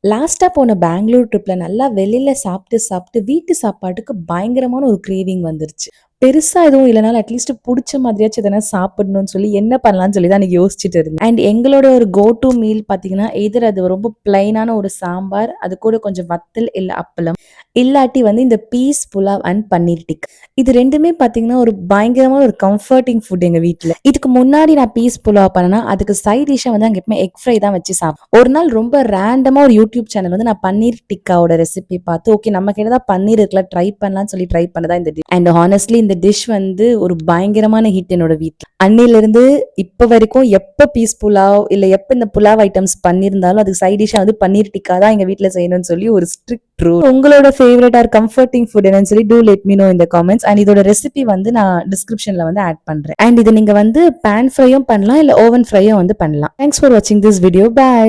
லாஸ்ட்டா போன பெங்களூர் ட்ரிப்ல நல்லா வெளியில சாப்பிட்டு, சாப்பிட்டு வீட்டு சாப்பாட்டுக்கு பயங்கரமான ஒரு கிரேவிங் வந்துருச்சு. பெருசா எதுவும் இல்லனாலும் அட்லீஸ்ட் புடிச்ச மாதிரியாச்சும் எதனா சாப்பிடணும்னு சொல்லி என்ன பண்ணலான்னு சொல்லி தான் அன்னைக்கு யோசிச்சுட்டு இருந்தேன். அண்ட் எங்களோட ஒரு கோ டூ மீல் பார்த்தீங்கன்னா, எய்தர் அது ரொம்ப பிளைனான ஒரு சாம்பார், அது கூட கொஞ்சம் வத்தல் இல்ல அப்பளம், இல்லாட்டி வந்து இந்த பீஸ் புலாவ் அண்ட் பன்னீர் டிக்கா. இது 2மே பார்த்தீங்கன்னா, ஒரு பயங்கரமான ஒரு கம்ஃபர்ட்டிங் ஃபுட் எங்க வீட்ல. இதுக்கு முன்னாடி நான் பீஸ் புலாவ் பண்ணேன்னா, அதுக்கு சைட் டிஷ்ஷா வந்து அங்க எப்பவுமே எக் ஃப்ரை தான் வச்சு சாப்பிடுவேன். ஒரு நாள் ரொம்ப ரேண்டமா ஒரு யூடியூப் சேனல் வந்து நான் பன்னீர் டிக்காவோட ரெசிபி பார்த்து, ஓகே நமக்கு என்னதான் பன்னீர் இருக்குல்ல ட்ரை பண்ணலாம்னு சொல்லி ட்ரை பண்ணதா இந்த டிஷ். அண்ட் ஹானஸ்ட்லி இந்த டிஷ் வந்து ஒரு பயங்கரமான ஹிட் என்னோட வீட்ல. அன்னையிலிருந்து இப்ப வரைக்கும் எப்ப பீஸ் புலாவ் இல்ல எப்ப இந்த புலாவ் ஐட்டம்ஸ் பண்ணியிருந்தாலும் அதுக்கு சைட் டிஷ்ஷா வந்து பன்னீர் டிக்கா தான் எங்க வீட்ல செய்யணும்னு சொல்லி ஒரு ஸ்ட்ரிக்ட் ரூல். உங்களோட ஃபேவரட் ஆர் கம்ஃபர்ட்டிங் ஃபுட் என்னன்னு சொல்லி டூ லெட் மீ நோ இந்த காமெண்ட்ஸ். அண்ட் இதோட ரெசிபி வந்து நான் டிஸ்கிரிப்ஷன்ல வந்து ஆட் பண்றேன். அண்ட் இது நீங்க வந்து பேன் ஃப்ரையும் பண்ணலாம் இல்ல ஓவன் ஃப்ரையும் வந்து பண்ணலாம். தேங்க்ஸ் ஃபார் வாட்சிங் திஸ் வீடியோ. பை.